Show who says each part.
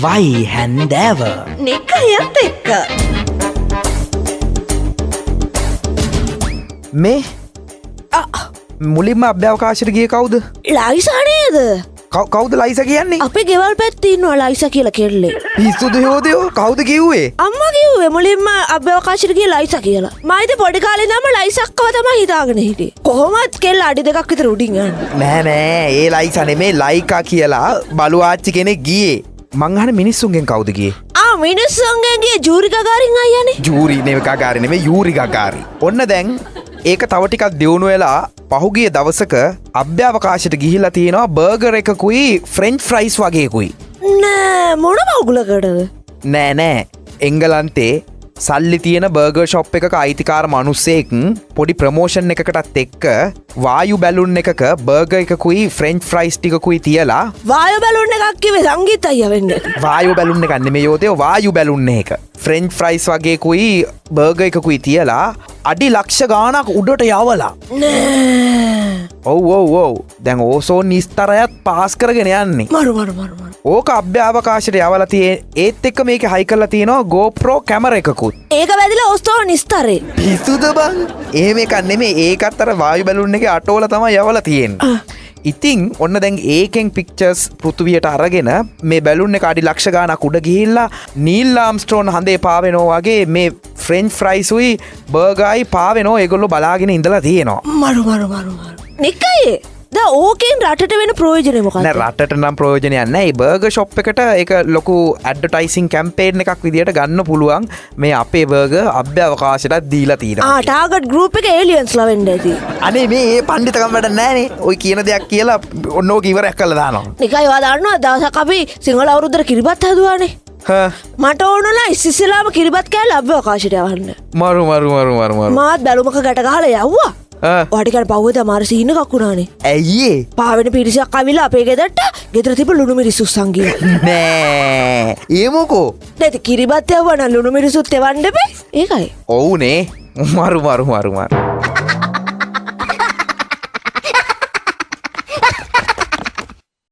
Speaker 1: වයි හැන්දෑව
Speaker 2: නිකයත් එක්ක
Speaker 1: මේ මුලින්ම අභ්‍යවකාශයට ගිය කවුද?
Speaker 2: ලයිසා නේද?
Speaker 1: කවුද ලයිසා කියන්නේ?
Speaker 2: අපේ ගෙවල් පැත්තේ ඉන්නවා ලයිසා කියලා කෙල්ලේ.
Speaker 1: පිස්සුද හොදයෝ? කවුද කිව්වේ?
Speaker 2: අම්මා කිව්වේ මුලින්ම අභ්‍යවකාශයට ගිය ලයිසා කියලා. මම ඉතින් පොඩි කාලේ ඉඳන්ම ලයිසක්කව තමයි හිතාගෙන හිටියේ. කොහොමත් කෙල්ල අඩි දෙකක් විතර උඩින් යන්නේ.
Speaker 1: නෑ ඒ ලයිසා නෙමේ ලයිකා කියලා බලු ආච්චි කෙනෙක් ගියේ. මං අහන මිනිස්සුන්ගෙන් කවුද ගියේ?
Speaker 2: මිනිස්සුන්ගෙන් ගියේ ජූරි ගගාරින් අයියානේ.
Speaker 1: ජූරි නෙවෙයි ගගාරි නෙමෙයි යූරි ගගාරි. ඔන්න දැන් ඒක තව ටිකක් දියුණු වෙලා පහුගිය දවසක අභ්‍යවකාශයට ගිහිල්ලා තියෙනවා බර්ගර් එකකුයි ෆ්‍රෙන්ච් ෆ්‍රයිස් වගේකුයි.
Speaker 2: නෑ මොන මගුලකටද?
Speaker 1: නෑ එංගලන්තේ සල්ලි තියෙන බර්ගර් ෂොප් එකක අයිතිකාර මනුස්සයෙක් පොඩි ප්‍රමෝෂන් එකකටත් එක්ක වායු බැලුන් එකක බර්ගර් එකකුයි ෆ්‍රෙන්ච් ෆ්‍රයිස් ටිකකුයි තියලා
Speaker 2: වායු බැලුන් එකක් කිව්වේ සංගීත අයියා වෙන්න.
Speaker 1: වායු බැලුන් එකක් නෙමෙයි යෝතේ වායු බැලුන් එක. ෆ්‍රෙන්ච් ෆ්‍රයිස් වගේකුයි බර්ගර් එකකුයි තියලා අඩි ලක්ෂ ගාණක් උඩට යවලා.
Speaker 2: නෑ.
Speaker 1: ඔව් දැන් ඕසෝන් නිස්තරයත් පාස් කරගෙන යන්නේ.
Speaker 2: මරු.
Speaker 1: ඕක අභ්‍යවකාශයට යවලා තියෙන ඒත් එක්ක මේක හයි කරලා තියෙනවා GoPro කැමරා එකකුත්.
Speaker 2: ඒක වැදිලා ඕස්තෝන් නිස්තරේ.
Speaker 1: පිස්සුද බං? එහෙම එකක් නෙමෙයි ඒකත් අර වායු බැලුන් එකේ අටෝල තමයි යවලා තියෙන්නේ. ඉතින් ඔන්න දැන් ඒකෙන් පික්චර්ස් පෘථුවියට අරගෙන මේ බැලුන් එක අඩි ලක්ෂ ගාණක් උඩ ගිහිල්ලා නීල් ආම්ස්ට්‍රෝන් හඳේ පාවෙනවා වගේ මේ ෆ්‍රෙන්ච් ෆ්‍රයිස්ුයි බර්ගර්යි පාවෙනවා ඒගොල්ලෝ බලාගෙන ඉඳලා තියෙනවා.
Speaker 2: මරු. නිකයි දැන් ඕකෙන් රටට වෙන ප්‍රයෝජනේ මොකක්ද?
Speaker 1: නෑ රටට නම් ප්‍රයෝජනයක් නෑ. මේ බර්ගර් ෂොප් එකට ඒක ලොකු ඇඩ්වර්ටයිසින් කැම්පේන් එකක් විදියට ගන්න පුළුවන්. මේ අපේ බර්ගර් අභ්‍යවකාශයටත් දීලා තියෙනවා.
Speaker 2: ටාගට් ගෲප් එක ඒලියන්ස්ලා වෙන්න ඇති.
Speaker 1: අනේ මේ පණ්ඩිතකම් වැඩ නෑනේ. ඔය කියන දෙයක් කියලා ඔන්න ඕක ඉවරයක් කරලා දානවා.
Speaker 2: නිකයි ඔයා දන්නවා දවසක් අපි සිංහල අවුරුද්දට කිරිබත් හදුවානේ. මට ඕනලා ඉස්සෙල්ලාම කිරිබත් කෑල්ල අභ්‍යවකාශයට යවන්න.
Speaker 1: මරු.
Speaker 2: මාත් බැලුමක ගැට ගහලා යවුවා. ඔටිකට පව්වද මාර සීන එකක් වුණානේ.
Speaker 1: ඇයි
Speaker 2: පාවෙන පිරිසක් අවිලා අපේ ගෙදරට ගෙදර තිබ්බ ලුණු මිරිස් උස්සන් ගියා.
Speaker 1: නෑ ඒ මොකෝ?
Speaker 2: දැන් කිරිබත් යවුවා නම් ලුණු මිරිසුත් එවන්න බෑ. ඒකයි.
Speaker 1: ඔව්නේ. මරු.